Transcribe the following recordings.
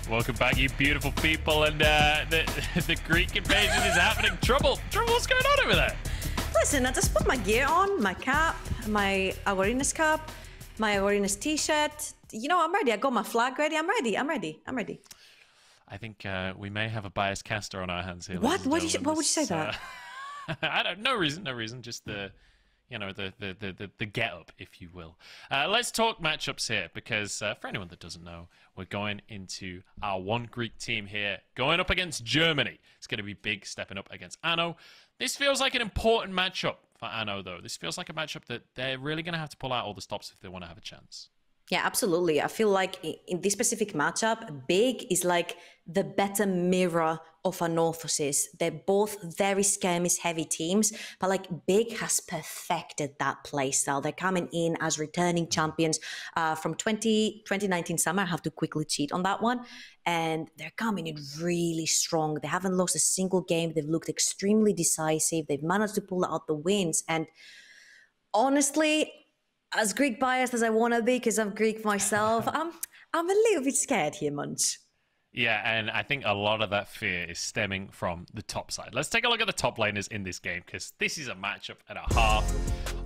Welcome back, you beautiful people, and the Greek invasion is happening. Trouble, what's going on over there? Listen, I just put my gear on, my cap, my Agorinas cap, my Agorinas t-shirt. You know, I'm ready. I got my flag ready. I'm ready. I think we may have a biased caster on our hands here. What? Why would you say that? I don't. No reason. Just the, you know, the get up, if you will. Let's talk matchups here, because for anyone that doesn't know, we're going into our one Greek team here, going up against Germany. It's going to be big, stepping up against Ano. This feels like an important matchup for Ano, though. This feels like a matchup that they're really going to have to pull out all the stops if they want to have a chance. Yeah, absolutely. I feel like in this specific matchup, Big is like the better mirror of Anorthosis. They're both very skirmish heavy teams, but like Big has perfected that playstyle. They're coming in as returning champions from 2019 summer. I have to quickly cheat on that one. And they're coming in really strong. They haven't lost a single game. They've looked extremely decisive. They've managed to pull out the wins. And honestly, as Greek biased as I want to be, because I'm Greek myself, I'm a little bit scared here, Munch. Yeah, and I think a lot of that fear is stemming from the top side. Let's take a look at the top laners in this game, because this is a matchup and a half.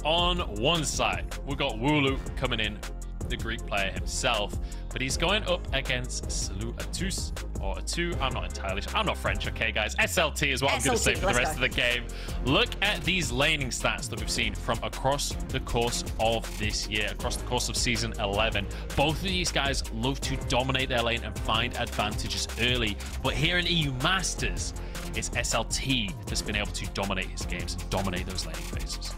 On one side, we've got WouLou coming in, the Greek player himself, but he's going up against Atus, or Atu, I'm not entirely sure. I'm not French, okay, guys? SLT is what I'm going to say for the rest of the game. Look at these laning stats that we've seen from across the course of this year, across the course of Season 11. Both of these guys love to dominate their lane and find advantages early, but here in EU Masters, it's SLT that's been able to dominate his games and dominate those laning phases.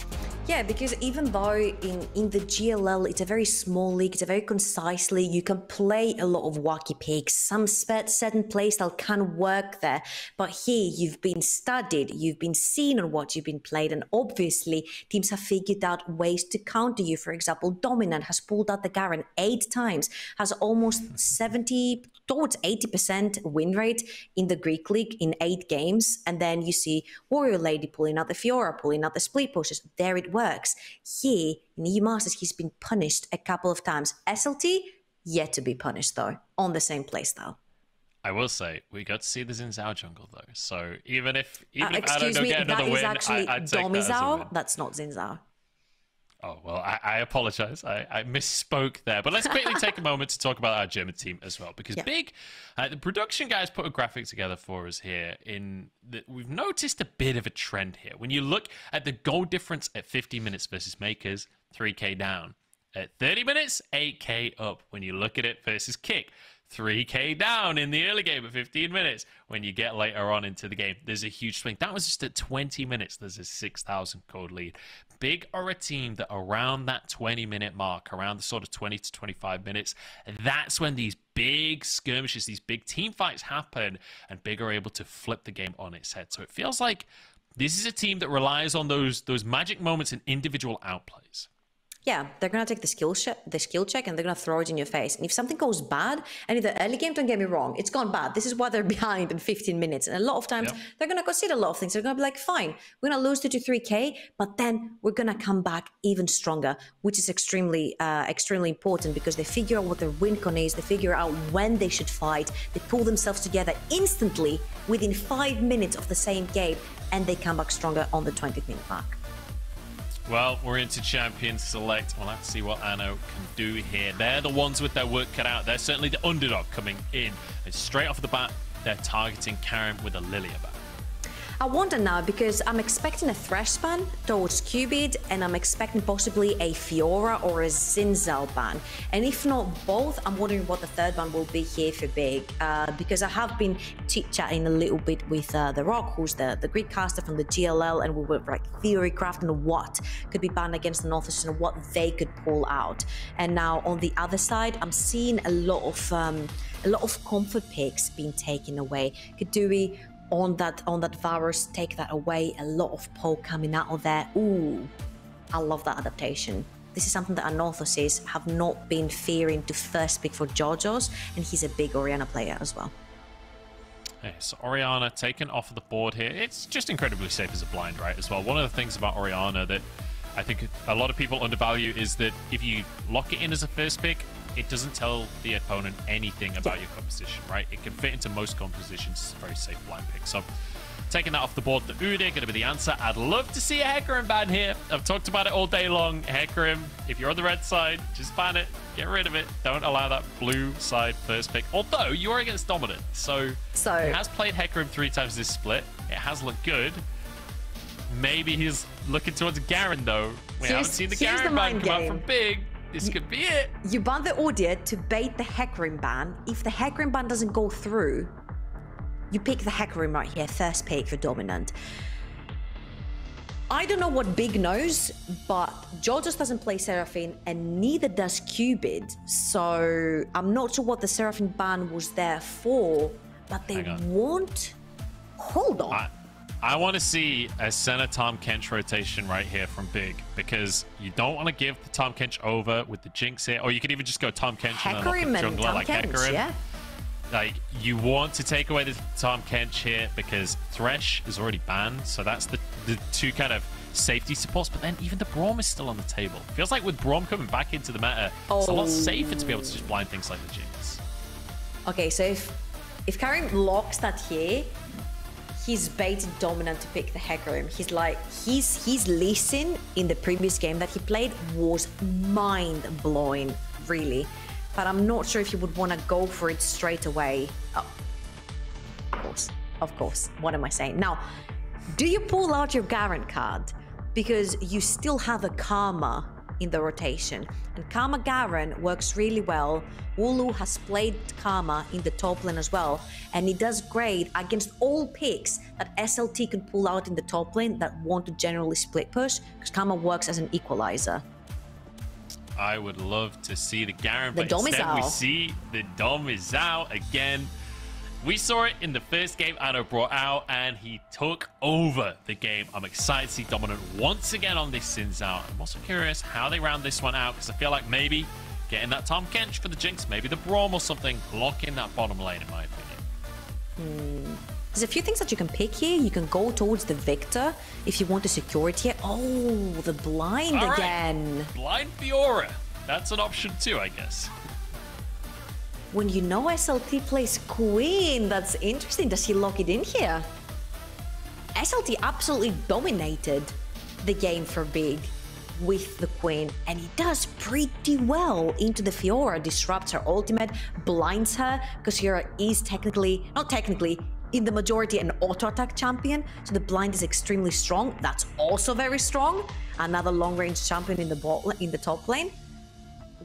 Yeah, because even though in the GLL, it's a very small league, it's a very concise league, you can play a lot of wacky picks, some certain playstyle can work there, but here you've been studied, you've been seen on what you've been played, and obviously teams have figured out ways to counter you. For example, Dominant has pulled out the Garen 8 times, has almost 70 towards 80% win rate in the Greek league in 8 games, and then you see Warrior Lady pulling out the Fiora, pulling out the split pushes. There it works. Here in EU Masters, he's been punished a couple of times. SLT yet to be punished though, on the same playstyle. I will say we got to see the Zhao jungle though, so even if I don't excuse me, get another that is win, actually I'd take that as a win. That's not Zhao. Oh, well, I apologize. I misspoke there. But let's quickly take a moment to talk about our German team as well. Because Big, the production guys put a graphic together for us here. We've noticed a bit of a trend here. When you look at the goal difference at 50 minutes versus Makers, 3K down. At 30 minutes, 8K up. When you look at it versus Kick, 3K down in the early game at 15 minutes. When you get later on into the game, there's a huge swing. That was just at 20 minutes. There's a 6,000 code lead. Big are a team that around that 20-minute mark, around the sort of 20 to 25 minutes, that's when these big skirmishes, these big team fights happen, and Big are able to flip the game on its head. So it feels like this is a team that relies on those magic moments and individual outplays. Yeah, they're going to take the skill check and they're going to throw it in your face. And if something goes bad, and in the early game, don't get me wrong, it's gone bad. This is why they're behind in 15 minutes. And a lot of times, they're going to consider a lot of things. They're going to be like, fine, we're going to lose 2 to 3K, but then we're going to come back even stronger, which is extremely important because they figure out what their win con is. They figure out when they should fight. They pull themselves together instantly within 5 minutes of the same game, and they come back stronger on the 20th minute mark. Well, we're into Champions Select. We'll have to see what Ano can do here. They're the ones with their work cut out. They're certainly the underdog coming in. And straight off the bat, they're targeting Karim with a Lilia ban. I wonder now because I'm expecting a Thresh ban towards kubYD and I'm expecting possibly a Fiora or a Zhao ban. And if not both, I'm wondering what the third ban will be here for Big. Because I have been chit-chatting a little bit with The Rock, who's the Greek caster from the GLL, and we were like theory crafting what could be banned against the Anorthosis and what they could pull out. And now on the other side, I'm seeing a lot of comfort picks being taken away. Keduii on that Varus, take that away. A lot of poke coming out of there. Ooh, I love that adaptation. This is something that Anorthosis have not been fearing to first pick for JoJo's, and he's a big Orianna player as well. Okay, so Orianna taken off of the board here. It's just incredibly safe as a blind, right, as well. One of the things about Orianna that I think a lot of people undervalue is that if you lock it in as a first pick, it doesn't tell the opponent anything about your composition, right? It can fit into most compositions. It's a very safe blind pick. So taking that off the board, the Udyr going to be the answer. I'd love to see a Hecarim ban here. I've talked about it all day long. Hecarim, if you're on the red side, just ban it. Get rid of it. Don't allow that blue side first pick. Although, you are against Dominant. So he has played Hecarim 3 times this split. It has looked good. Maybe he's looking towards Garen, though. We haven't seen the Garen ban come out from Big. This could be it. You ban the Udyr to bait the Hecarim ban. If the Hecarim ban doesn't go through, you pick the Hecarim right here, first pick for Dominant. I don't know what Big knows, but JoJo's doesn't play Seraphine, and neither does kubYD. So I'm not sure what the Seraphine ban was there for, but they won't. Hold on. I want to see a Senna Tahm Kench rotation right here from Big, because you don't want to give the Tahm Kench over with the Jinx here, or you could even just go Tahm Kench and then lock the jungler like Hecarim. Yeah. Like, you want to take away the Tahm Kench here because Thresh is already banned, so that's the two kind of safety supports, but then even the Braum is still on the table. Feels like with Braum coming back into the meta, it's a lot safer to be able to just blind things like the Jinx. Okay, so if Karim locks that here, he's baited Dominant to pick the Hecarim. He's like, his listen in the previous game that he played was mind-blowing, really. But I'm not sure if you would want to go for it straight away. Oh, of course. What am I saying? Now, do you pull out your Garen card? Because you still have a Karma in the rotation. And Karma Garen works really well. WouLou has played Karma in the top lane as well. And he does great against all picks that SLT can pull out in the top lane that want to generally split push, because Karma works as an equalizer. I would love to see the Garen, but instead we see the Dom is Zhao again. We saw it in the first game Anno brought out, and he took over the game. I'm excited to see Dominant once again on this Sin Zhao. I'm also curious how they round this one out, because I feel like maybe getting that Tahm Kench for the Jinx, maybe the Braum or something, lock in that bottom lane, in my opinion. There's a few things that you can pick here. You can go towards the Viktor if you want the security here. Oh, the blind again. Blind Fiora. That's an option too, I guess. When you know SLT plays Queen, that's interesting. Does he lock it in here? SLT absolutely dominated the game for Big with the Queen, and he does pretty well into the Fiora. Disrupts her ultimate, blinds her, because Fiora is not technically, in the majority an auto-attack champion, so the blind is extremely strong. That's also very strong. Another long-range champion in the top lane.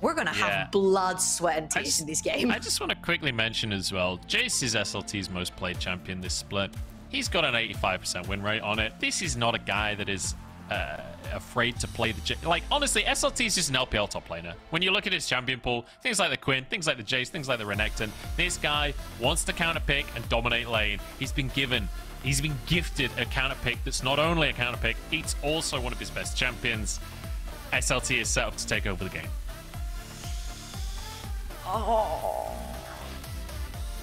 We're gonna have blood, sweat, and tears in this game. I just want to quickly mention as well, Jayce is SLT's most played champion this split. He's got an 85% win rate on it. This is not a guy that is afraid to play the Jayce. Like, honestly, SLT is just an LPL top laner. When you look at his champion pool, things like the Quinn, things like the Jayce, things like the Renekton, this guy wants to counter pick and dominate lane. He's been gifted a counter pick that's not only a counter pick, it's also one of his best champions. SLT is set up to take over the game. Oh,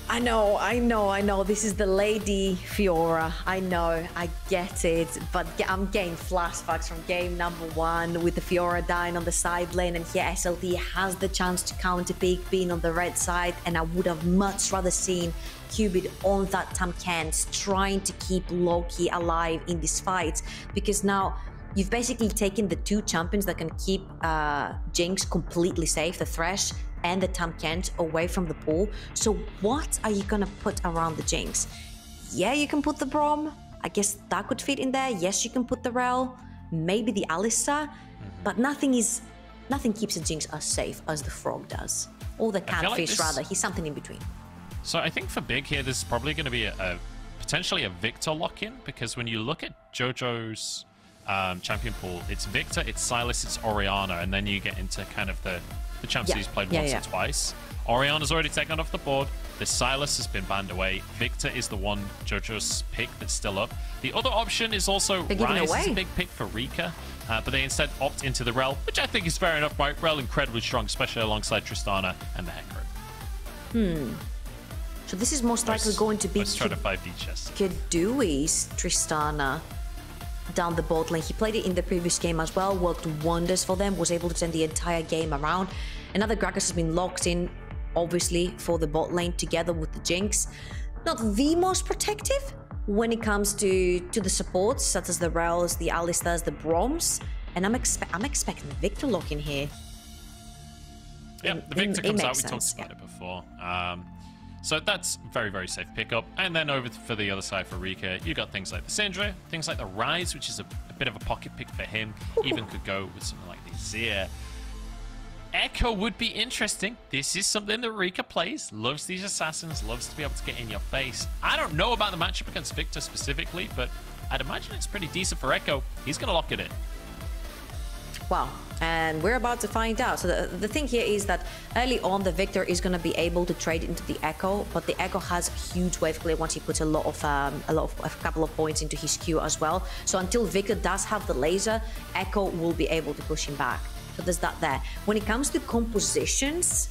I know. This is the Lady Fiora. I know, I get it. But I'm getting flashbacks from game number 1 with the Fiora dying on the side lane, and here SLT has the chance to counter pick being on the red side, and I would have much rather seen kubYD on that Tahm Kench trying to keep LOCKIE alive in this fight, because now you've basically taken the 2 champions that can keep Jinx completely safe, the Thresh and the Tahm Kench, away from the pool. So what are you gonna put around the Jinx? Yeah, you can put the Braum. I guess that could fit in there. Yes, you can put the Rell, maybe the Alistar, but nothing keeps the Jinx as safe as the Frog does, or the Catfish rather. He's something in between. So I think for Big here, this is probably going to be potentially a Viktor lock-in, because when you look at JoJo's champion pool, it's Viktor, it's Sylas, it's Orianna, and then you get into kind of the champs he's played once or twice. Orianna's already taken off the board. The Sylas has been banned away. Viktor is the one JoJo's pick that's still up. The other option is also Ryze is a big pick for Reeker, but they instead opt into the Rell, which I think is fair enough, right? Rell incredibly strong, especially alongside Tristana and the Hecarim. So this is most likely going to be Keduii's Tristana down the bot lane. He played it in the previous game as well, worked wonders for them, was able to turn the entire game around. Another Gragas has been locked in, obviously, for the bot lane together with the Jinx. Not the most protective when it comes to the supports, such as the Rells, the Alistairs, the Broms. And I'm expecting Viktor lock in here. Yeah, the Viktor comes out. We talked about it before. So that's very, very safe pickup. And then over for the other side for Reeker, you got things like the Syndra, things like the Rise, which is a bit of a pocket pick for him. Even could go with something like the Azir. Ekko would be interesting. This is something that Reeker plays. Loves these assassins, loves to be able to get in your face. I don't know about the matchup against Viktor specifically, but I'd imagine it's pretty decent for Ekko. He's going to lock it in. Wow, and we're about to find out. So the thing here is that early on, the Viktor is going to be able to trade into the Ekko, but the Ekko has huge wave clear once he puts a couple of points into his Q as well. So until Viktor does have the laser, Ekko will be able to push him back. So there's that there. When it comes to compositions,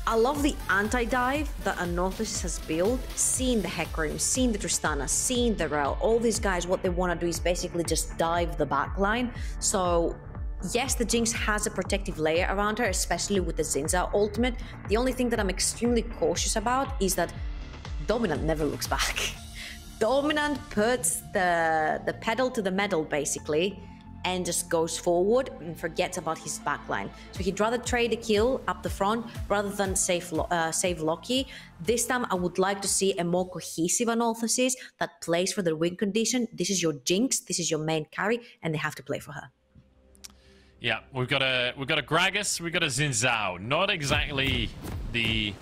I love the anti-dive that Anorthosis has built. Seeing the Hecarim, seeing the Tristana, seeing the Rell, all these guys, what they want to do is basically just dive the backline. So yes, the Jinx has a protective layer around her, especially with the Zhao ultimate. The only thing that I'm extremely cautious about is that Dominant never looks back. Dominant puts the pedal to the metal, basically, and just goes forward and forgets about his backline. So he'd rather trade a kill up the front rather than save LOCKIE. This time I would like to see a more cohesive Anorthosis that plays for the win condition. This is your Jinx, this is your main carry, and they have to play for her. Yeah, we've got a Gragas, we've got a Zhao. Not exactly the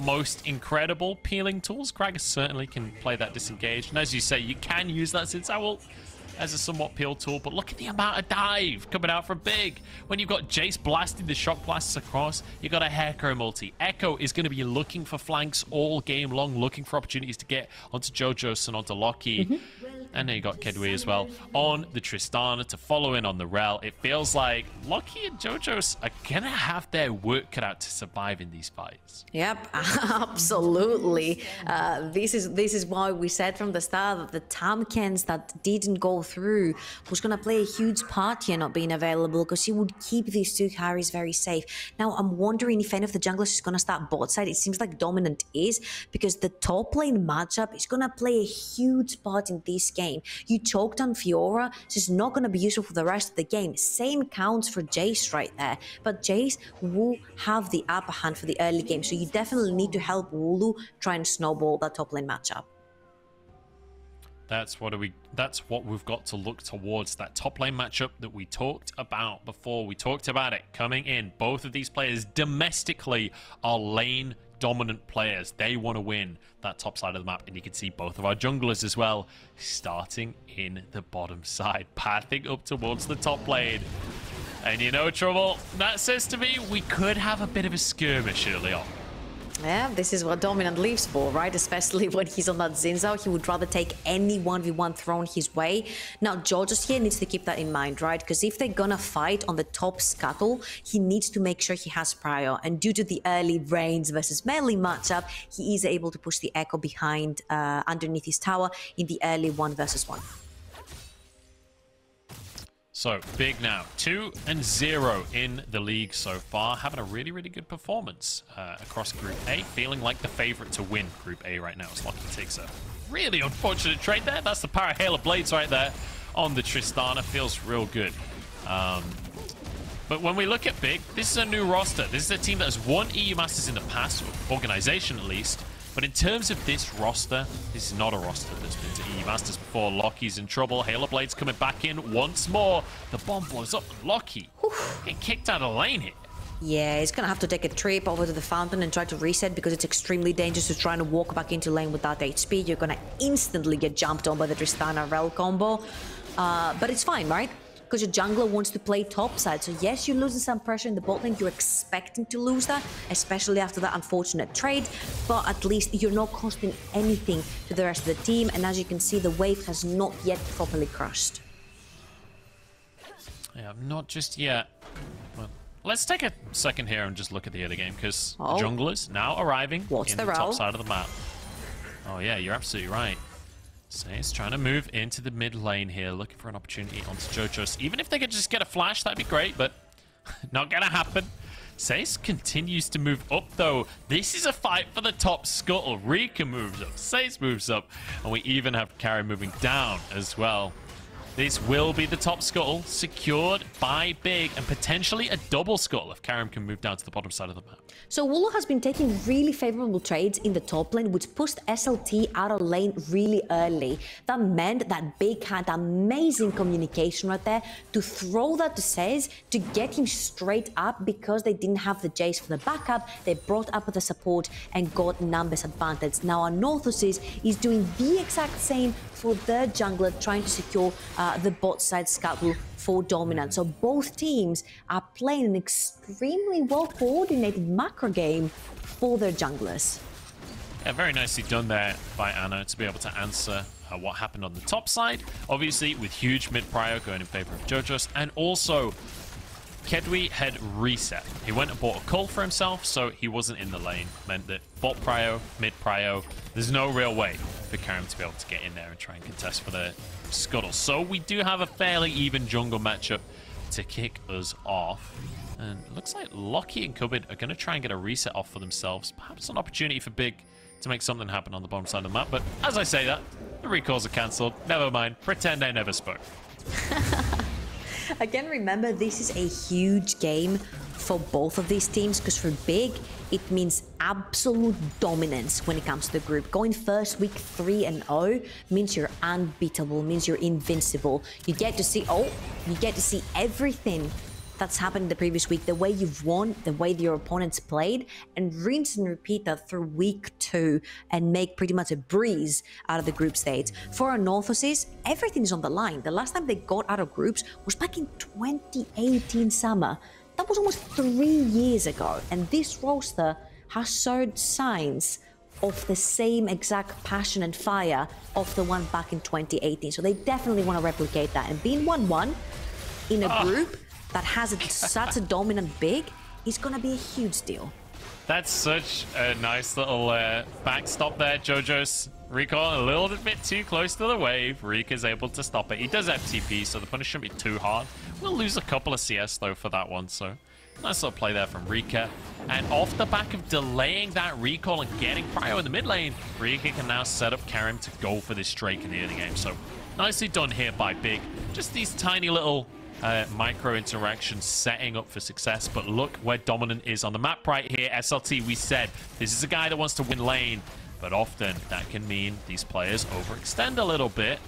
most incredible peeling tools. Gragas certainly can play that disengaged, and as you say, you can use that Zhao as a somewhat peel tool, but look at the amount of dive coming out from Big. When you've got Jayce blasting the shock blasts across, you got a Hecarim multi. Ekko is going to be looking for flanks all game long, looking for opportunities to get onto JoJo's and onto LOCKIE. And then you got Keduii as well on the Tristana to follow in on the Rell. It feels like LOCKIE and JoJo's are going to have their work cut out to survive in these fights. Yep, absolutely. This is why we said from the start that the Tamkens that didn't go through was going to play a huge part here not being available, because he would keep these two carries very safe. Now, I'm wondering if any of the junglers is going to start bot side. It seems like Dominant is, because the top lane matchup is going to play a huge part in this game. You choked on Fiora, so it's not going to be useful for the rest of the game. Same counts for Jayce right there, but Jayce will have the upper hand for the early game, so you definitely need to help WouLou try and snowball that top lane matchup. That's what we've got to look towards, that top lane matchup that we talked about before. We talked about it coming in. Both of these players domestically are lane dominant players. They want to win that top side of the map, and you can see both of our junglers as well starting in the bottom side, pathing up towards the top lane. And you know, Trouble, that says to me we could have a bit of a skirmish early on. Yeah, this is what Dominant lives for, right? Especially when he's on that Zhao, he would rather take any 1v1 thrown his way. Now, JoJo's here needs to keep that in mind, right? Because if they're gonna fight on the top scuttle, he needs to make sure he has prior. And due to the early range versus melee matchup, he is able to push the Ekko behind, underneath his tower in the early 1 versus 1. So, Big now, 2-0 in the league so far, having a really, really good performance across Group A, feeling like the favorite to win Group A right now, as LOCKIE takes a really unfortunate trade there. That's the power hail of blades right there on the Tristana, feels real good. But when we look at Big, this is a new roster. This is a team that has won EU Masters in the past, or organization at least. But in terms of this roster, this is not a roster that's been to EU Masters before. LOCKIE's in trouble. Halo Blade's coming back in once more. The bomb blows up. LOCKIE getting kicked out of the lane here. Yeah, he's gonna have to take a trip over to the fountain and try to reset, because it's extremely dangerous to try to walk back into lane with that HP. You're gonna instantly get jumped on by the Tristana Rell combo. But it's fine, right? Because your jungler wants to play topside. So yes, you're losing some pressure in the bot lane. You're expecting to lose that, especially after that unfortunate trade. But at least you're not costing anything to the rest of the team. And as you can see, the wave has not yet properly crushed. Yeah, not just yet. Well, let's take a second here and just look at the early game, because the junglers now arriving in the top side of the map. Oh yeah, you're absolutely right. Seaz trying to move into the mid lane here, looking for an opportunity onto JoJo's. Even if they could just get a flash, that'd be great, but not gonna happen. Seaz continues to move up, though. This is a fight for the top scuttle. Reeker moves up, Seaz moves up, and we even have Karim moving down as well. This will be the top scuttle, secured by Big, and potentially a double scuttle if Karim can move down to the bottom side of the map. So WouLou has been taking really favorable trades in the top lane, which pushed SLT out of lane really early. That meant that Big had amazing communication right there to throw that to Seaz to get him straight up because they didn't have the Jayce for the backup. They brought up the support and got numbers advantage. Now Anorthosis is doing the exact same for their jungler, trying to secure the bot side scuttle for dominance. So both teams are playing an extremely well-coordinated macro game for their junglers. Yeah, very nicely done there by Anna to be able to answer what happened on the top side. Obviously, with huge mid-prio going in favor of JoJo's, and also Keduii had reset. He went and bought a cull for himself, so he wasn't in the lane. Meant that bot prio, mid prio, there's no real way for Karim to be able to get in there and try and contest for the scuttle. So we do have a fairly even jungle matchup to kick us off. And it looks like LOCKIE and kubYD are going to try and get a reset off for themselves. Perhaps an opportunity for Big to make something happen on the bottom side of the map. But as I say that, the recalls are cancelled. Never mind. Pretend I never spoke. Again, remember, this is a huge game for both of these teams, because for Big, it means absolute dominance when it comes to the group. Going first week 3-0 means you're unbeatable, means you're invincible. You get to see, everything that's happened in the previous week, the way you've won, the way your opponents played, and rinse and repeat that through week 2 and make pretty much a breeze out of the group stage. For Anorthosis, everything is on the line. The last time they got out of groups was back in 2018 summer. That was almost 3 years ago, and this roster has showed signs of the same exact passion and fire of the one back in 2018. So they definitely want to replicate that, and being 1-1 in a group that has such a dominant Big is going to be a huge deal. That's such a nice little backstop there. JoJo's recall a little bit too close to the wave. Reeker's able to stop it. He does FTP, so the punish shouldn't be too hard. We'll lose a couple of CS, though, for that one. So nice little play there from Reeker. And off the back of delaying that recall and getting prio in the mid lane, Reeker can now set up Karim to go for this Drake in the early game. So nicely done here by Big. Just these tiny little micro interactions setting up for success. But look where Dominant is on the map right here. SLT, we said this is a guy that wants to win lane, but often that can mean these players overextend a little bit.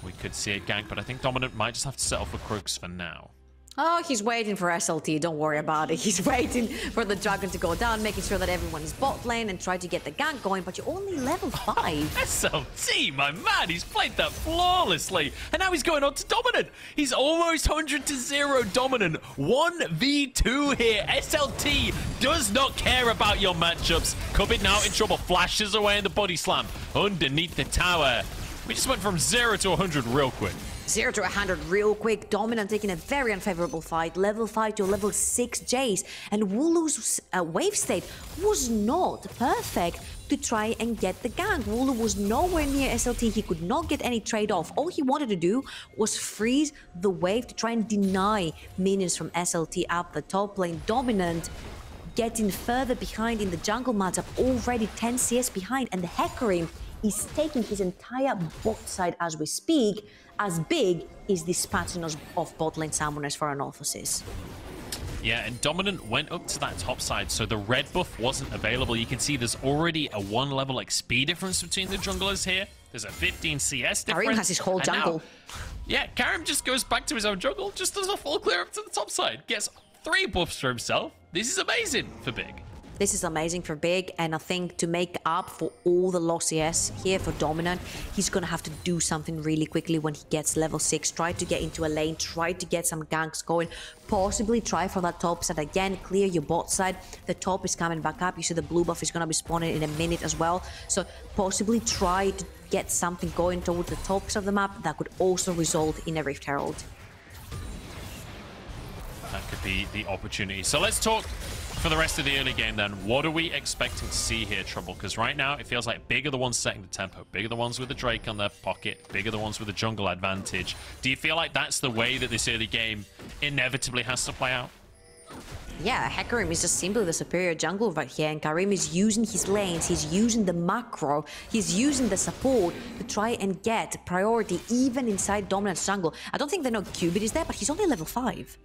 We could see a gank, but I think Dominant might just have to settle for Crooks for now. Oh, he's waiting for SLT. Don't worry about it. He's waiting for the dragon to go down, making sure that everyone is bot lane and try to get the gank going, but you're only level 5. SLT, my man, he's played that flawlessly. And now he's going on to Dominant. He's almost 100-0 Dominant. 1v2 here. SLT does not care about your matchups. kubYD now in trouble. Flashes away in the body slam underneath the tower. We just went from 0 to 100 real quick. 0 to 100 real quick. Dominant taking a very unfavorable fight. Level 5 to level 6 Jayce. And WouLou's wave state was not perfect to try and get the gank. WouLou was nowhere near SLT. He could not get any trade-off. All he wanted to do was freeze the wave to try and deny minions from SLT up the top lane. Dominant getting further behind in the jungle matchup, already 10 CS behind, and the Hecarim is taking his entire bot side as we speak, as Big is dispatching us off bot lane summoners for Anorthosis. Yeah, and Dominant went up to that top side, so the red buff wasn't available. You can see there's already a 1 level XP difference between the junglers here. There's a 15 CS difference. Karim has his whole jungle. Now, Karim just goes back to his own jungle, just does a full clear up to the top side. Gets 3 buffs for himself. This is amazing for Big. This is amazing for Big, and I think to make up for all the lost CS here for Dominant, he's going to have to do something really quickly when he gets level 6. Try to get into a lane, try to get some ganks going, possibly try for that top side again, clear your bot side. The top is coming back up. You see the blue buff is going to be spawning in a minute as well. So possibly try to get something going towards the tops of the map that could also result in a Rift Herald. That could be the opportunity. So let's talk for the rest of the early game then. What are we expecting to see here, Trouble? Because right now it feels like Big are the ones setting the tempo. Big are the ones with the Drake on their pocket. Big are the ones with the jungle advantage. Do you feel like that's the way that this early game inevitably has to play out? Yeah, Hecarim is just simply the superior jungle right here, and Karim is using his lanes, he's using the macro, he's using the support to try and get priority even inside Dominant's jungle. I don't think they know kubYD is there, but he's only level 5.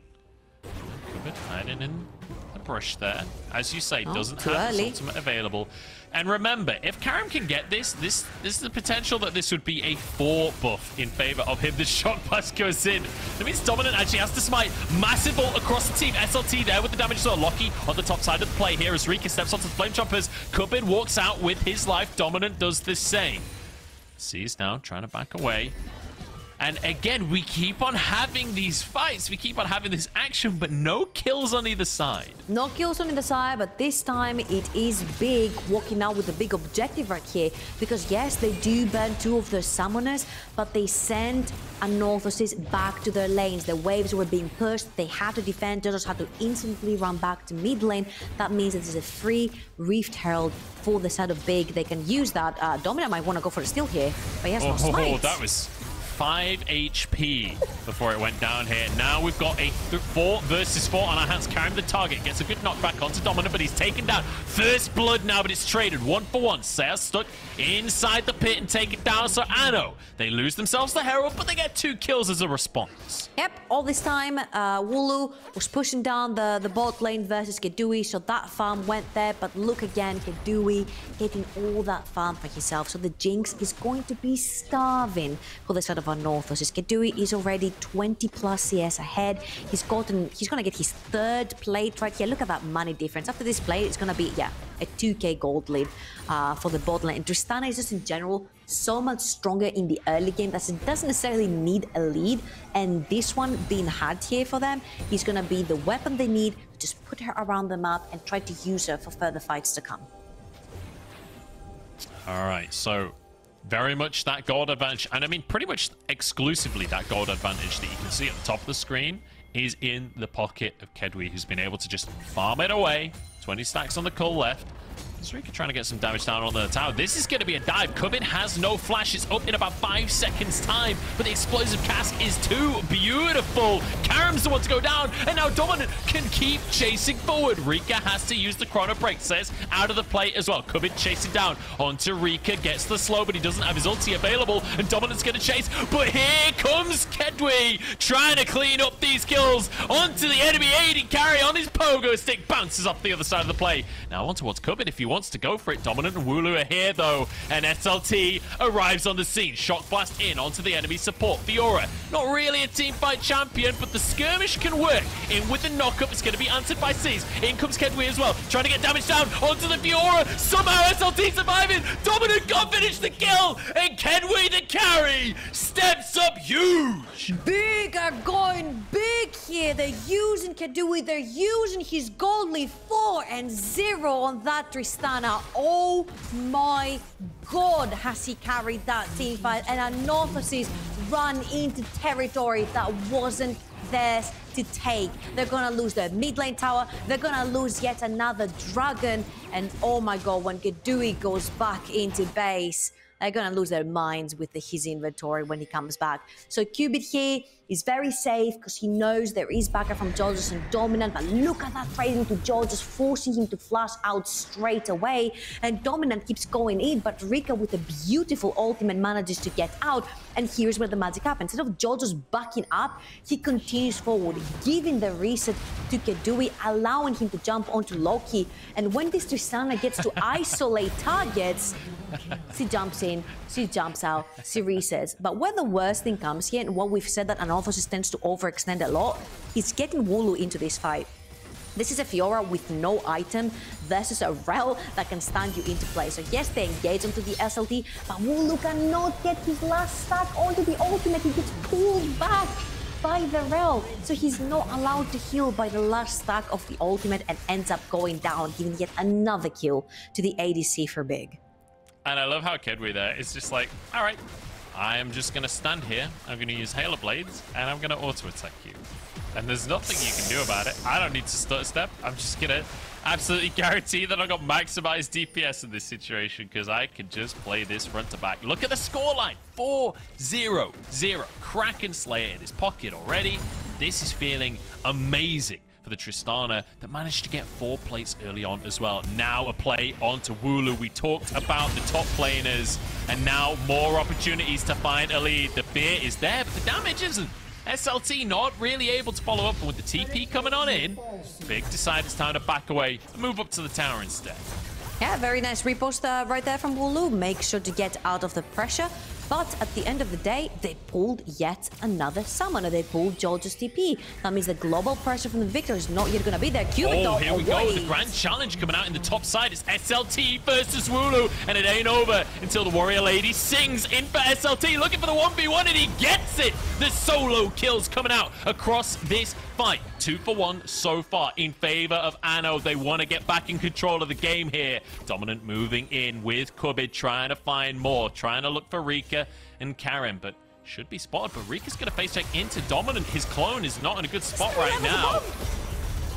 kubYD hiding in the brush there. As you say, doesn't have early. his ultimate available. And remember, if Karim can get this is the potential that this would be a 4 buff in favor of him. The shock blast goes in. That means Dominant actually has to smite. Massive ult across the team. SLT there with the damage. So LOCKIE on the top side of the play here as Reeker steps onto the Flame Choppers. kubYD walks out with his life. Dominant does the same. Seaz now trying to back away. And again, we keep on having these fights. We keep on having this action, but no kills on either side. No kills on either side, but this time it is big, walking out with a big objective right here. Because yes, they do burn 2 of their summoners, but they send Anorthosis back to their lanes. The waves were being pushed. They had to defend. They just had to instantly run back to mid lane. That means that there's a free Rift Herald for the side of big. They can use that. Dominant might want to go for a steal here, but he has no smite. That was 5 HP before it went down here. Now we've got a 4 versus 4 on our hands. Karim the target gets a good knockback onto Dominant, but he's taken down. First blood now, but it's traded 1 for 1. Seaz stuck inside the pit and taken down. So Ano, they lose themselves the Herald, but they get 2 kills as a response. Yep, all this time, WouLou was pushing down the bot lane versus Keduii, so that farm went there. But look again, Keduii getting all that farm for himself. So the Jinx is going to be starving for the side of Anorthosis. Keduii is already 20 plus CS ahead. He's going to get his 3rd plate right here. Look at that money difference. After this plate, it's going to be, yeah, a 2k gold lead for the bot lane. And Tristana is just in general so much stronger in the early game that it doesn't necessarily need a lead. And this one being had here for them is going to be the weapon they need. Just put her around the map and try to use her for further fights to come. All right, so very much that gold advantage, and I mean pretty much exclusively that gold advantage that you can see at the top of the screen is in the pocket of Keduii, who's been able to just farm it away. 20 stacks on the cull left. Reeker trying to get some damage down on the tower. This is going to be a dive. kubYD has no flash. It's up in about 5 seconds time, but the explosive cask is too beautiful. Karim's the one to go down, and now Dominant can keep chasing forward. Reeker has to use the chrono break. Seaz out of the play as well. kubYD chasing down onto Reeker, gets the slow, but he doesn't have his ulti available, and Dominant's going to chase. But here comes Keduii trying to clean up these kills onto the enemy AD carry on his pogo stick. Bounces off the other side of the play. Now on towards kubYD if you wants to go for it. Dominant and WouLou are here though, and SLT arrives on the scene. Shock blast in onto the enemy support. Fiora, not really a team fight champion, but the skirmish can work. In with the knockup, it's going to be answered by Seaz. In comes Keduii as well, trying to get damage down onto the Fiora. Somehow SLT surviving. Dominant can't finish the kill, and Keduii the carry steps up huge. Big are going big here. They're using Keduii. They're using his gold lead 4-0 on that Tristana. Oh my god, has he carried that team fight, and Anorthosis run into territory that wasn't theirs to take. They're gonna lose their mid lane tower, they're gonna lose yet another dragon, and oh my god, when Keduii goes back into base, they're gonna lose their minds with his inventory when he comes back. So kubYD here is very safe because he knows there is backup from Jayce and Dominant, but look at that trade into Jayce, forcing him to flash out straight away, and Dominant keeps going in, but Reeker with a beautiful ultimate manages to get out, and here's where the magic happens. Instead of Jayce backing up, he continues forward, giving the reset to Keduii, allowing him to jump onto LOCKIE, and when this Tristana gets to isolate targets, she jumps in, she jumps out, she resets. But where the worst thing comes here, and what we've said that Anorthosis tends to overextend a lot, is getting WouLou into this fight. This is a Fiora with no item versus a Rell that can stand you into play. So yes, they engage onto the SLT, but WouLou cannot get his last stack onto the ultimate. He gets pulled back by the Rell, so he's not allowed to heal by the last stack of the ultimate and ends up going down, giving yet another kill to the ADC for big. And I love how Keduii there is just like, all right, I am just going to stand here. I'm going to use Halo Blades, and I'm going to auto-attack you. And there's nothing you can do about it. I don't need to stutter step. I'm just going to absolutely guarantee that I got maximized DPS in this situation because I can just play this front to back. Look at the scoreline. 4-0-0. Kraken Slayer in his pocket already. This is feeling amazing for the Tristana that managed to get 4 plates early on as well. Now a play onto WouLou. We talked about the top laners, and now more opportunities to find a lead. The fear is there, but the damage isn't. SLT not really able to follow up, and with the TP coming on in, Big decide it's time to back away and move up to the tower instead. Yeah, very nice repost right there from WouLou. Make sure to get out of the pressure. But at the end of the day, they pulled yet another summoner. They pulled George's TP. That means the global pressure from the Viktor is not yet going to be there. kubYD, oh, here we go. The grand challenge coming out in the top side is SLT versus WouLou. And it ain't over until the warrior lady sings in for SLT. Looking for the 1v1, and he gets it. The solo kills coming out across this fight. 2 for 1 so far in favor of Ano. They want to get back in control of the game here. Dominant moving in with kubYD, trying to find more, trying to look for Reeker and Karim, but should be spotted. But Reeker's going to face check into Dominant. His clone is not in a good spot right now.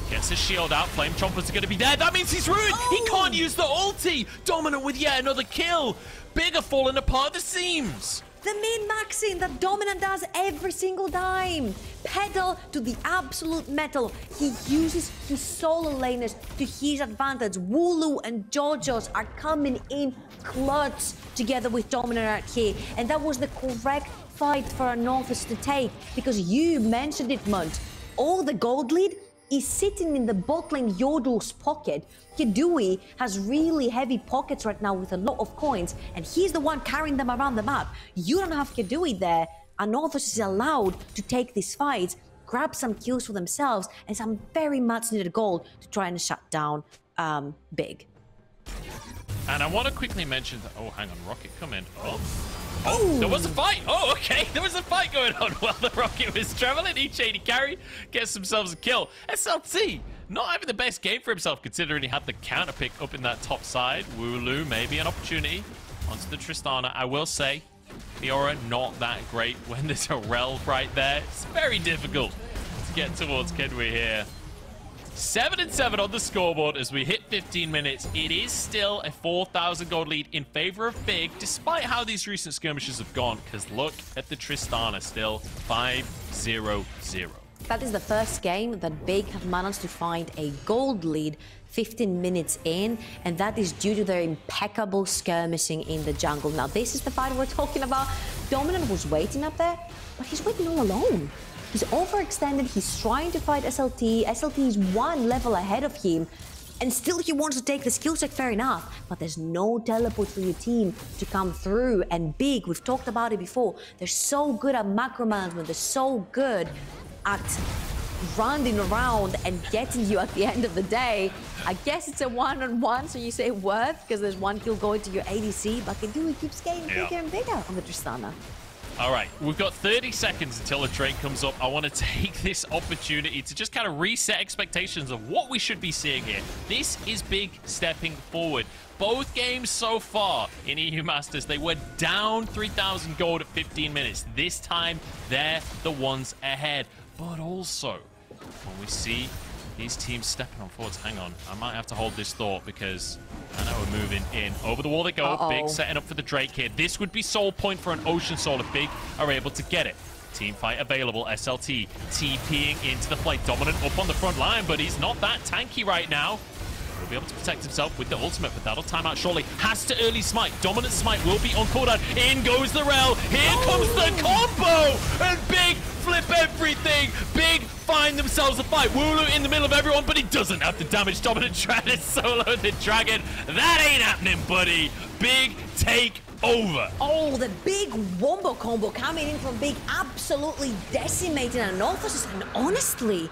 Gets his shield out. Flame Chompers are going to be there. That means he's ruined. He can't use the ulti. Dominant with yet another kill. Big are falling apart at the seams. The min-maxing that Dominant does every single time. Pedal to the absolute metal. He uses his solo laners to his advantage. WouLou and JoJo's are coming in clutch together with Dominant out here. And that was the correct fight for Anorthosis to take, because you mentioned it, Munt. All the gold lead is sitting in the bot lane Yodel's pocket. Keduii has really heavy pockets right now with a lot of coins, and he's the one carrying them around the map. You don't have Keduii there. Anorthosis is allowed to take this fight, grab some kills for themselves, and some very much needed gold to try and shut down Big. And I want to quickly mention that... Oh, hang on. Rocket, come in. Oh, there was a fight. Oh, okay. There was a fight going on while the Rocket was traveling. Each AD carry gets themselves a kill. SLT not having the best game for himself, considering he had the counter pick up in that top side. WouLou, maybe an opportunity onto the Tristana. I will say, Fiora, not that great when there's a Rell right there. It's very difficult to get towards Keduii here. 7-7 on the scoreboard as we hit 15 minutes. It is still a 4,000 gold lead in favor of Big, despite how these recent skirmishes have gone, because look at the Tristana, still 5-0-0. That is the first game that Big have managed to find a gold lead 15 minutes in, and that is due to their impeccable skirmishing in the jungle. Now, this is the fight we're talking about. Dominant was waiting up there, but he's waiting all alone. He's overextended, he's trying to fight SLT. SLT is 1 level ahead of him, and still he wants to take the skill check, fair enough. But there's no teleport for your team to come through. And Big, we've talked about it before, they're so good at macro management, they're so good at running around and getting you at the end of the day. I guess it's a one-on-one, so you say worth, because there's 1 kill going to your ADC, but Keduii keeps getting bigger and bigger on the Tristana. All right, we've got 30 seconds until the train comes up. I want to take this opportunity to just kind of reset expectations of what we should be seeing here. This is Big stepping forward. Both games so far in EU Masters, they were down 3,000 gold at 15 minutes. This time, they're the ones ahead. But also, when we see these teams stepping on forwards, hang on, I might have to hold this thought, because I know we're moving in. Over the wall they go. Big setting up for the Drake here. This would be soul point for an Ocean Soul if Big are able to get it. Team fight available. SLT TPing into the fight. Dominant up on the front line, but he's not that tanky right now. He'll be able to protect himself with the ultimate, but that'll time out shortly. Has to early smite. Dominant smite will be on cooldown. In goes the Rell. Here comes the combo! And Big flip everything. Big find themselves a fight. WouLou in the middle of everyone, but he doesn't have the damage. Dominant trying to solo the dragon. That ain't happening, buddy. Big take over. Oh, the big wombo combo coming in from Big, absolutely decimating Anorthosis. And honestly,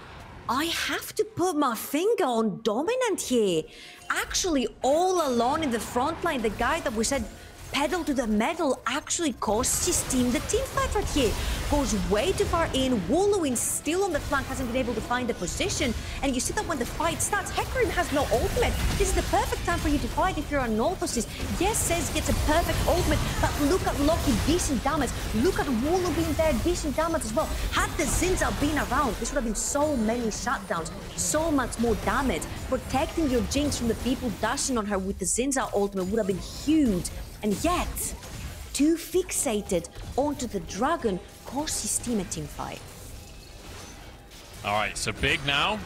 I have to put my finger on Dominant here. Actually, all alone in the front line, the guy that we said pedal to the metal actually costs his team the team fight right here. Goes way too far in. WouLou is still on the flank, hasn't been able to find the position. And you see that when the fight starts, Hecarim has no ultimate. This is the perfect time for you to fight if you're Anorthosis. Yes, Seaz gets a perfect ultimate, but look at LOCKIE, decent damage. Look at WouLou being there, decent damage as well. Had the Zinzao been around, this would have been so many shutdowns, so much more damage. Protecting your Jinx from the people dashing on her with the Zinzao ultimate would have been huge. And yet, too fixated onto the dragon cost his team a team fight. All right, so big now.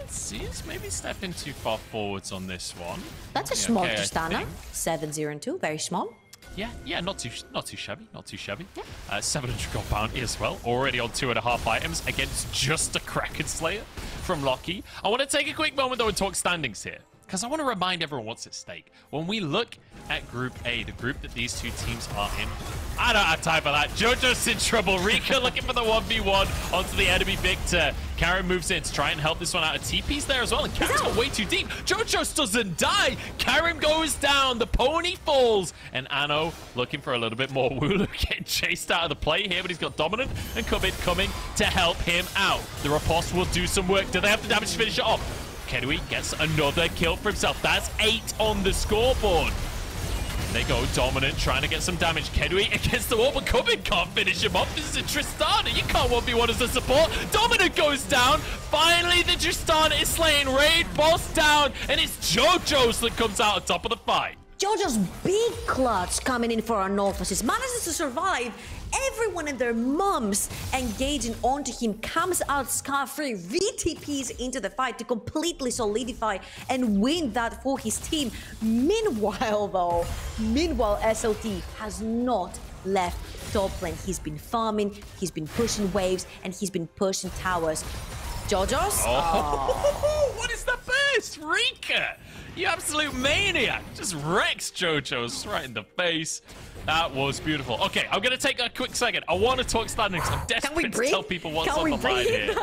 Seaz maybe stepping too far forwards on this one. That's a small Tristana. 7-0-2, very small. Yeah, not too shabby, not too shabby. Yeah. 700 gold bounty as well. Already on 2.5 items against just a Kraken Slayer from LOCKIE. I want to take a quick moment though and talk standings here, because I want to remind everyone what's at stake. When we look at Group A, the group that these two teams are in, I don't have time for that. JoJo's in trouble. Reeker looking for the 1v1 onto the enemy Viktor. Karim moves in to try and help this one out. A TP's there as well, and Karim's got way too deep. JoJo's doesn't die. Karim goes down. The pony falls. And Ano looking for a little bit more. WouLou getting chased out of the play here, but he's got Dominant and kubYD coming to help him out. The riposte will do some work. Do they have the damage to finish it off? Keduii gets another kill for himself. That's 8 on the scoreboard. They go Dominant, trying to get some damage. Keduii against the wall, but kubYD can't finish him off. This is a Tristana. You can't 1v1 as a support. Dominant goes down. Finally, the Tristana is slaying. Raid boss down, and it's JoJo's that comes out on top of the fight. JoJo's big clutch coming in for Anorthosis. Manages to survive. Everyone and their mums engaging onto him, comes out scot-free, VTPs into the fight to completely solidify and win that for his team. Meanwhile, SLT has not left top lane. He's been farming, he's been pushing waves, and he's been pushing towers. JoJo's? Oh. What is the burst? Reeker! You absolute maniac! Just wrecks JoJo's right in the face. That was beautiful. Okay, I'm going to take a quick second. I want to talk standings. I'm desperate to tell people what's on the line here.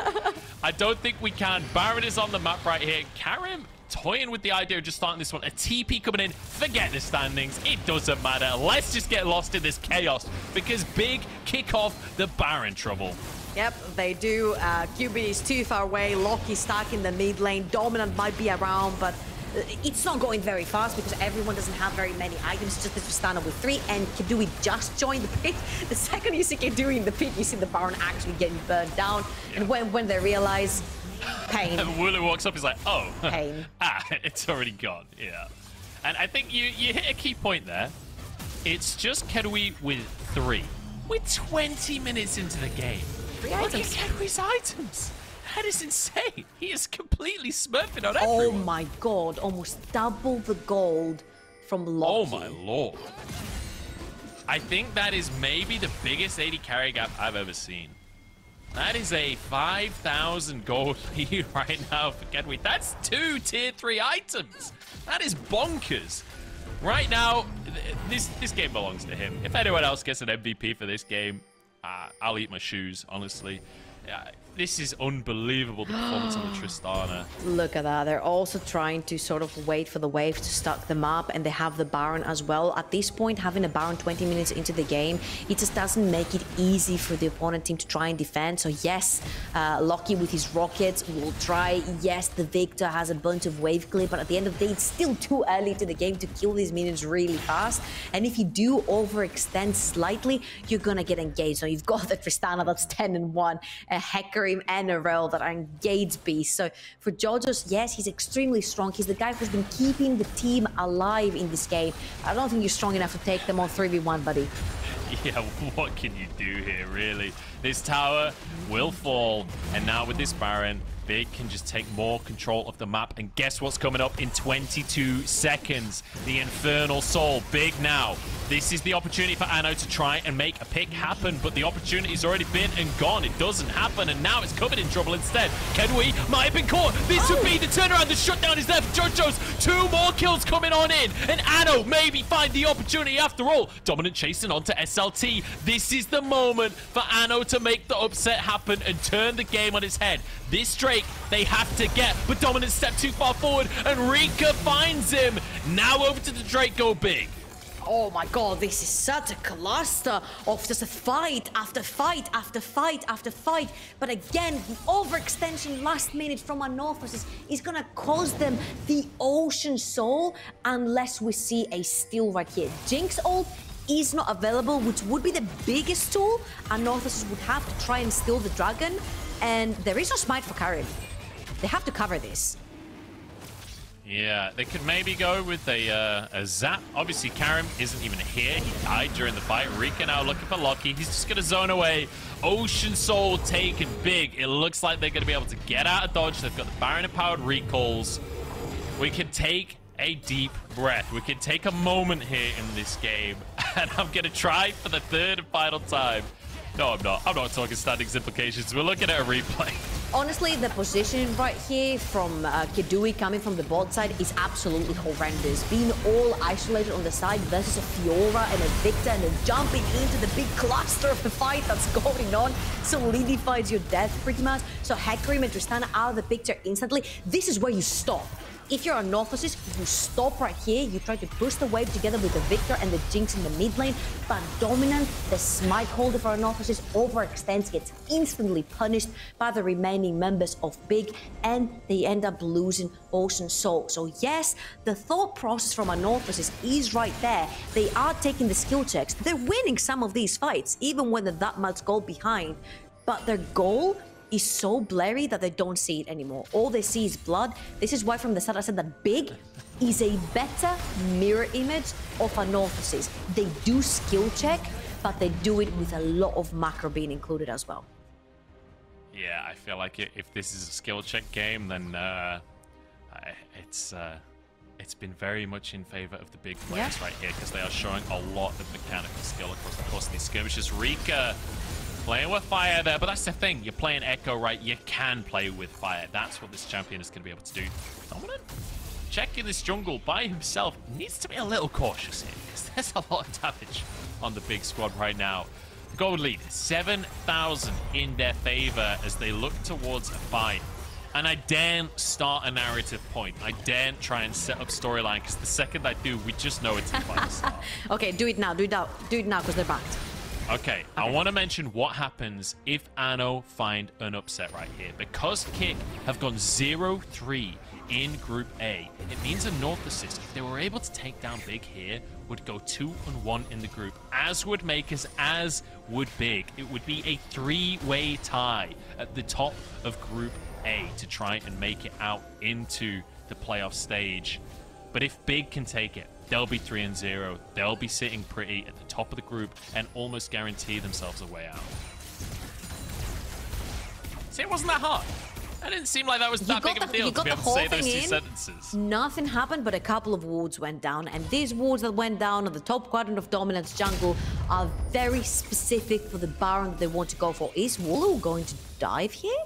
I don't think we can. Baron is on the map right here. Karim toying with the idea of just starting this one. A TP coming in. Forget the standings. It doesn't matter. Let's just get lost in this chaos, because big kick off the Baron trouble. Yep, they do. kubYD is too far away. LOCKIE stuck in the mid lane. Dominant might be around, but it's not going very fast because everyone doesn't have very many items. Just the Tristana with 3, and Keduii just joined the pit. The second you see Keduii in the pit, you see the Baron actually getting burned down. Yeah. And when they realize, pain. And WouLou walks up, he's like, oh, pain. It's already gone. Yeah. And I think you hit a key point there. It's just Keduii with 3. We're 20 minutes into the game. 3 Look items. at Keduii's items. That is insane. He is completely smurfing on everyone. Oh my god, almost double the gold from LOCKIE. Oh my lord. I think that is maybe the biggest AD carry gap I've ever seen. That is a 5,000 gold lead right now for Keduii. That's 2 tier 3 items. That is bonkers. Right now, this game belongs to him. If anyone else gets an MVP for this game, I'll eat my shoes, honestly. This is unbelievable, the performance on the Tristana. Look at that. They're also trying to sort of wait for the wave to stack them up, and they have the Baron as well. At this point, having a Baron 20 minutes into the game, it just doesn't make it easy for the opponent team to try and defend. So yes, LOCKIE with his rockets will try. Yes, the Viktor has a bunch of wave clear, but at the end of the day, it's still too early to the game to kill these minions really fast. And if you do overextend slightly, you're gonna get engaged. So you've got the Tristana that's 10-1, a Hecarim and a Rell that are engaged beasts. So for JoJo's, yes, he's extremely strong. He's the guy who's been keeping the team alive in this game. I don't think you're strong enough to take them on 3v1, buddy. Yeah, what can you do here, really? This tower will fall, and now with this Baron, Big can just take more control of the map. And guess what's coming up in 22 seconds? The Infernal Soul. Big now. This is the opportunity for Ano to try and make a pick happen, but the opportunity's already been and gone. It doesn't happen, and now it's kubYD in trouble instead. Keduii might have been caught. This would be the turnaround. The shutdown is there for JoJo's. 2 more kills coming on in, and Ano maybe find the opportunity after all. Dominant chasing onto SLT. This is the moment for Ano to make the upset happen and turn the game on its head. This Drake they have to get, but Dominant stepped too far forward, and Reeker finds him. Now over to the Drake go big. Oh my god, this is such a cluster of just a fight after fight after fight after fight. But again, the overextension last minute from Anorthosis is gonna cause them the Ocean Soul unless we see a steal right here. Jinx ult is not available, which would be the biggest tool. Anorthosis would have to try and steal the dragon, and there is no smite for Karim. They have to cover this. Yeah, they could maybe go with a zap. Obviously, Karim isn't even here. He died during the fight. Reeker now looking for LOCKIE. He's just going to zone away. Ocean Soul taken big. It looks like they're going to be able to get out of dodge. They've got the Baron-empowered recalls. We can take a deep breath. We can take a moment here in this game. And I'm going to try for the third and final time. No, I'm not. I'm not talking standings implications. We're looking at a replay. Honestly, the position right here from Keduii coming from the bot side is absolutely horrendous. Being all isolated on the side versus a Fiora and a Viktor and then jumping into the big cluster of the fight that's going on solidifies your death pretty much. So Hecarim and Tristana out of the picture instantly. This is where you stop. If you're Anorthosis, you stop right here. You try to push the wave together with the Viktor and the Jinx in the mid lane. But Dominant, the smite holder for Anorthosis, overextends, gets instantly punished by the remaining members of Big, and they end up losing Ocean Soul. So yes, the thought process from Anorthosis is right there. They are taking the skill checks. They're winning some of these fights, even when they're that much goal behind. But their goal is so blurry that they don't see it anymore. All they see is blood. This is why from the start I said that Big is a better mirror image of Anorthosis. They do skill check, but they do it with a lot of macro being included as well. Yeah, I feel like if this is a skill check game, then it's been very much in favor of the big players right here, because they are showing a lot of mechanical skill across the course of these skirmishes. Reeker playing with fire there, but that's the thing. You're playing Ekko, right? You can play with fire. That's what this champion is going to be able to do. Dominant checking this jungle by himself. Needs to be a little cautious here, because there's a lot of damage on the big squad right now. Gold lead, 7,000 in their favor as they look towards a fight. And I daren't start a narrative point. I daren't try and set up storyline, because the second I do, we just know it's a fight start. Okay, do it now. Do it now, because they're backed. Okay, I want to mention what happens if Anno find an upset right here. Because Kick have gone 0-3 in Group A, it means Anorthosis, if they were able to take down Big here, would go 2-1 in the group, as would Makers, as would Big. It would be a three-way tie at the top of Group A to try and make it out into the playoff stage. But if Big can take it, they'll be 3-0. They'll be sitting pretty at the top of the group and almost guarantee themselves a way out. See, it wasn't that hard. That didn't seem like that was that big of a deal to be able to say those two sentences. Nothing happened, but a couple of wards went down. And these wards that went down on the top quadrant of Dominant's jungle are very specific for the Baron that they want to go for. Is WouLou going to dive here?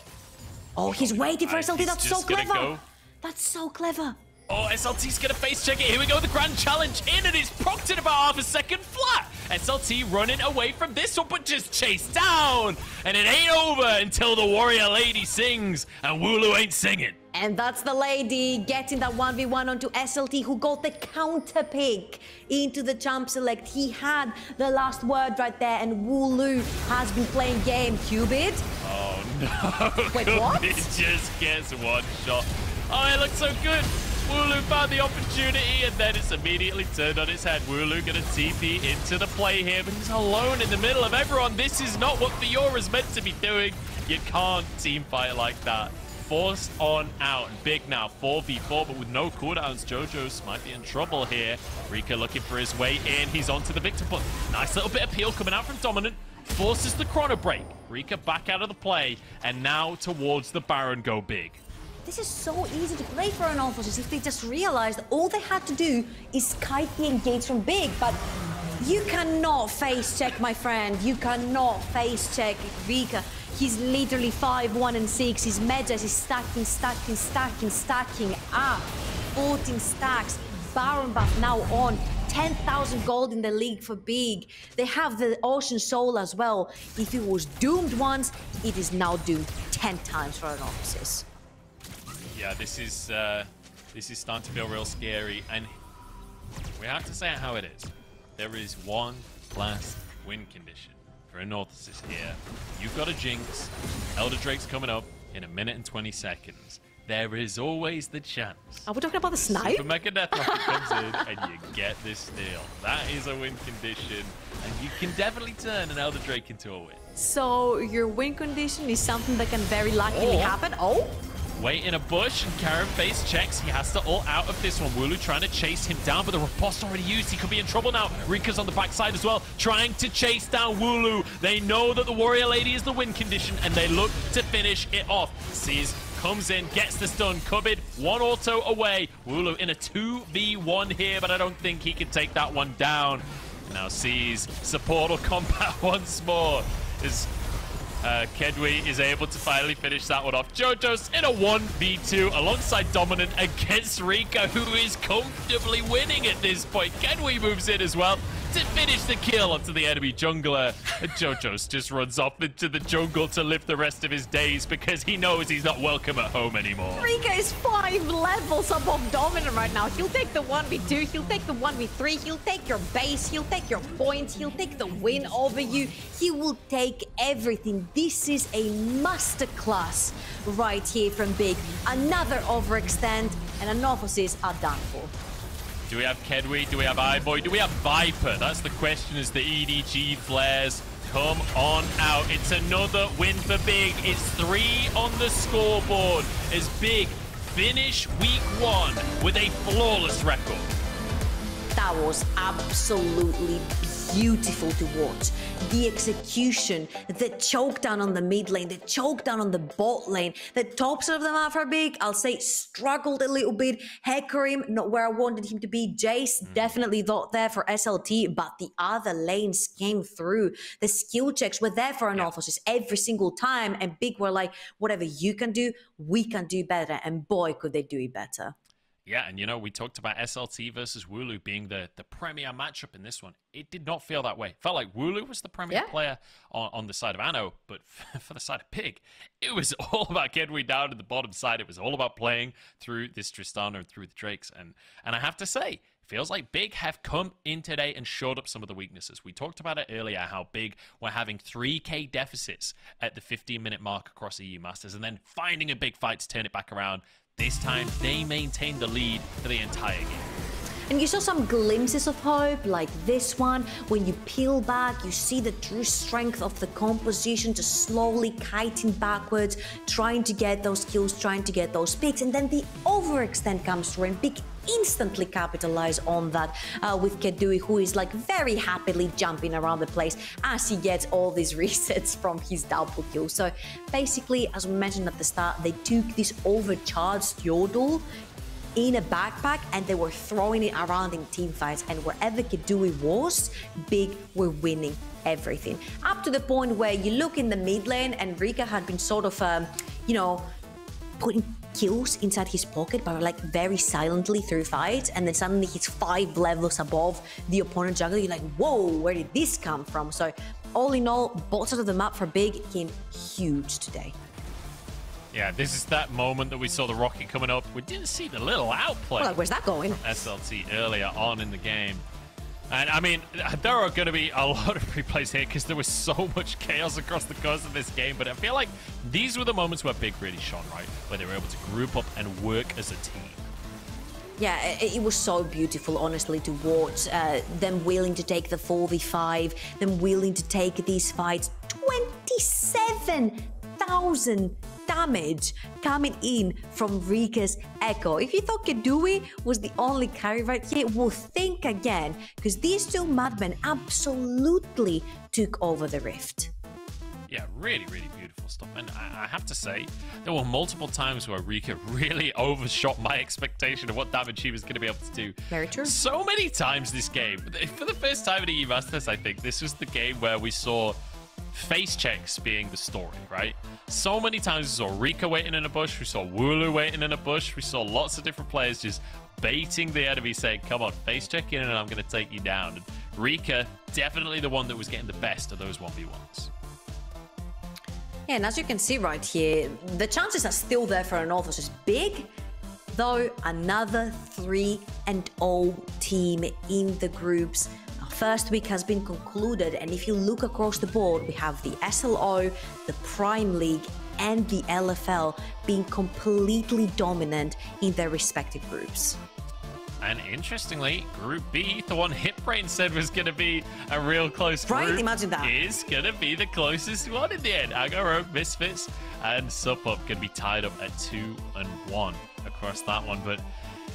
Oh, he's waiting for SLT. That's so clever. That's so clever. Oh, SLT's going to face check it. Here we go. The grand challenge in, and it's procced in about half a second flat. SLT running away from this one, but just chased down. And it ain't over until the warrior lady sings, and WouLou ain't singing. And that's the lady getting that 1v1 onto SLT, who got the counter pick into the champ select. He had the last word right there, and WouLou has been playing game. kubYD? Oh, no. Wait, what? It just gets one shot. Oh, it looks so good. WouLou found the opportunity, and then it's immediately turned on its head. WouLou gonna TP into the play here, but he's alone in the middle of everyone. This is not what Fiora's meant to be doing. You can't team fight like that. Forced on out. Big now, 4v4, but with no cooldowns. JoJo's might be in trouble here. Reeker looking for his way in. He's onto the Viktor, but nice little bit of peel coming out from Dominant. Forces the chrono break. Reeker back out of the play, and now towards the Baron go Big. This is so easy to play for Anorthosis if they just realized all they had to do is kite the engage from Big, but you cannot face check, my friend. You cannot face check Reeker. He's literally 5-1-6. His metas is stacking up. 14 stacks. Baron buff now on. 10,000 gold in the league for Big. They have the Ocean Soul as well. If it was doomed once, it is now doomed 10 times for Anorthosis. Yeah, this is starting to feel real scary, and we have to say it how it is. There is one last win condition for Anorthosis here. You've got a Jinx. Elder Drake's coming up in 1 minute and 20 seconds. There is always the chance. Are we talking about the snipe? Super Mega Death Rocket comes in, and you get this steal. That is a win condition, and you can definitely turn an Elder Drake into a win. So your win condition is something that can very luckily happen. Oh? wait in a bush, and Karim face checks. He has to ult out of this one. WouLou trying to chase him down, but the riposte already used. He could be in trouble now. Reeker's on the backside as well, trying to chase down WouLou. They know that the Warrior Lady is the win condition, and they look to finish it off. Seaz comes in, gets the stun. kubYD, one auto away. WouLou in a 2v1 here, but I don't think he can take that one down. Now Seaz, support or combat once more. As Keduii is able to finally finish that one off. JoJo's in a 1v2 alongside Dominant against Reeker, who is comfortably winning at this point. Keduii moves in as well to finish the kill onto the enemy jungler. JoJo's just runs off into the jungle to live the rest of his days because he knows he's not welcome at home anymore. Reeker is 5 levels above Dominant right now. He'll take the 1v2, he'll take the 1v3, he'll take your base, he'll take your points, he'll take the win over you. He will take everything. This is a masterclass right here from Big. Another overextend, and Anorthosis are done for. Do we have Keduii? Do we have iBoy? Do we have Viper? That's the question as the EDG flares come on out. It's another win for Big. It's 3 on the scoreboard as Big finish week 1 with a flawless record. That was absolutely beautiful to watch. The execution, the choke down on the mid lane, the choke down on the bot lane, the top side of the map for Big, I'll say struggled a little bit. Hecarim, not where I wanted him to be. Jayce, definitely not there for SLT, but the other lanes came through. The skill checks were there for Anorthosis every single time, and Big were like, whatever you can do, we can do better, and boy, could they do it better. Yeah, and you know, we talked about SLT versus WouLou being the premier matchup in this one. It did not feel that way. Felt like WouLou was the premier player on the side of Anno, but for the side of Big, it was all about Keduii down to the bottom side. It was all about playing through this Tristana and through the Drakes. And I have to say, feels like Big have come in today and showed up some of the weaknesses. We talked about it earlier, how Big were having 3k deficits at the 15-minute mark across EU Masters, and then finding a big fight to turn it back around. This time, they maintained the lead for the entire game. And you saw some glimpses of hope, like this one. When you peel back, you see the true strength of the composition, just slowly kiting backwards, trying to get those kills, trying to get those picks, and then the overextend comes through, and Big instantly capitalize on that with Keduii, who is like very happily jumping around the place as he gets all these resets from his double kill. So basically, as we mentioned at the start, they took this overcharged Yodel in a backpack and they were throwing it around in team fights, and wherever Keduii was, Big were winning everything. Up to the point where you look in the mid lane and Reeker had been sort of, you know, putting kills inside his pocket, but like very silently through fights, and then suddenly he's 5 levels above the opponent jungler. You're like, whoa, where did this come from? So all in all, both sides of the map for Big came huge today. Yeah, this is that moment that we saw the rocket coming up. We didn't see the little outplay. Well, where's that going? SLT earlier on in the game. And I mean, there are going to be a lot of replays here because there was so much chaos across the course of this game. But I feel like these were the moments where Big really shone, right? Where they were able to group up and work as a team. Yeah, it was so beautiful, honestly, to watch them willing to take the 4v5, them willing to take these fights. 27,000 damage coming in from Reeker's Ekko. If you thought Keduii was the only carry right here, well, think again, because these two madmen absolutely took over the Rift. Yeah, really, really beautiful stuff. And I have to say, there were multiple times where Reeker really overshot my expectation of what damage he was going to be able to do. Very true. So many times this game. For the first time in EU Masters, I think, this was the game where we saw face checks being the story, right? So many times we saw Reeker waiting in a bush, we saw WouLou waiting in a bush, we saw lots of different players just baiting the enemy, saying, come on, face check in and I'm going to take you down. And Reeker, definitely the one that was getting the best of those 1v1s. Yeah, and as you can see right here, the chances are still there for Anorthosis. Big, though, another 3-0 team in the groups. First week has been concluded, and if you look across the board, we have the SLO, the Prime League, and the LFL being completely dominant in their respective groups. And interestingly, Group B, the one HitBrain said was going to be a real close group, right? Imagine that. Is going to be the closest one in the end. Aggro, Misfits, and SupUp going to be tied up at 2-1 across that one. But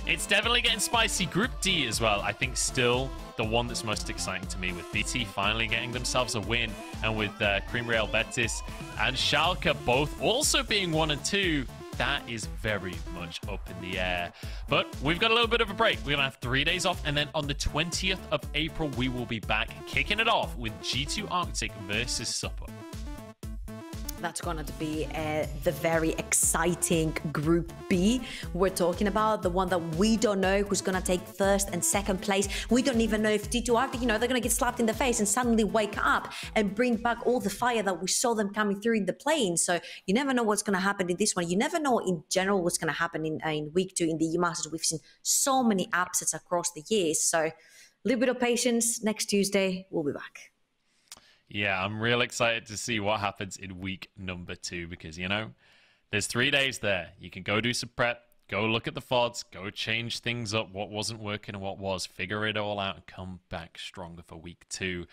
it's definitely getting spicy. Group D as well, I think still the one that's most exciting to me, with BT finally getting themselves a win, and with Karim, Real Betis and Schalke both also being 1 and 2. That is very much up in the air. But we've got a little bit of a break. We're going to have 3 days off. And then on the 20th of April, we will be back kicking it off with G2 Arctic versus SupUp. That's going to be the very exciting Group B we're talking about, the one that we don't know who's going to take first and second place. We don't even know if G2 Arctic, they're going to get slapped in the face and suddenly wake up and bring back all the fire that we saw them coming through in the play-in. So you never know what's going to happen in this one. You never know in general what's going to happen in week 2 in the EU Masters. We've seen so many upsets across the years. So a little bit of patience. Next Tuesday, we'll be back. Yeah, I'm real excited to see what happens in week number 2 because, there's 3 days there. You can go do some prep, go look at the FODs, go change things up, what wasn't working and what was, figure it all out and come back stronger for week 2.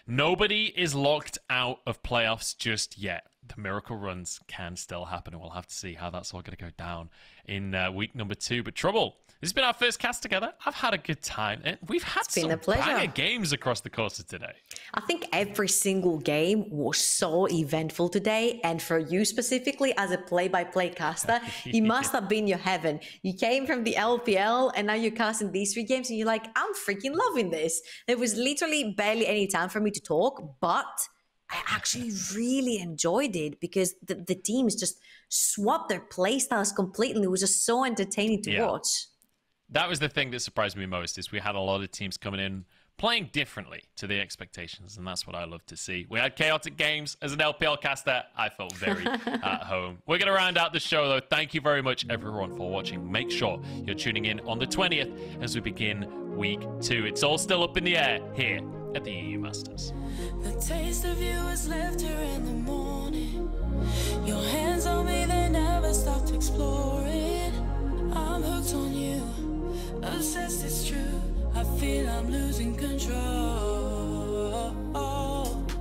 Nobody is locked out of playoffs just yet. The miracle runs can still happen, and we'll have to see how that's all going to go down in week number 2. But Trouble, this has been our first cast together. I've had a good time. We've had some banger games across the course of today. I think every single game was so eventful today. And for you specifically, as a play-by-play caster, it must have been your heaven. You came from the LPL, and now you're casting these 3 games, and you're like, I'm freaking loving this. There was literally barely any time for me to talk, but I actually really enjoyed it because the teams just swapped their playstyles completely. It was just so entertaining to watch. That was the thing that surprised me most, is we had a lot of teams coming in playing differently to the expectations, and that's what I love to see. We had chaotic games. As an LPL caster, I felt very at home. We're going to round out the show, though. Thank you very much, everyone, for watching. Make sure you're tuning in on the 20th as we begin week 2. It's all still up in the air here at the EU Masters. The taste of you is left here in the morning. Your hands on me, they never stopped exploring. I'm hooked on you, obsessed, it's true. I feel I'm losing control.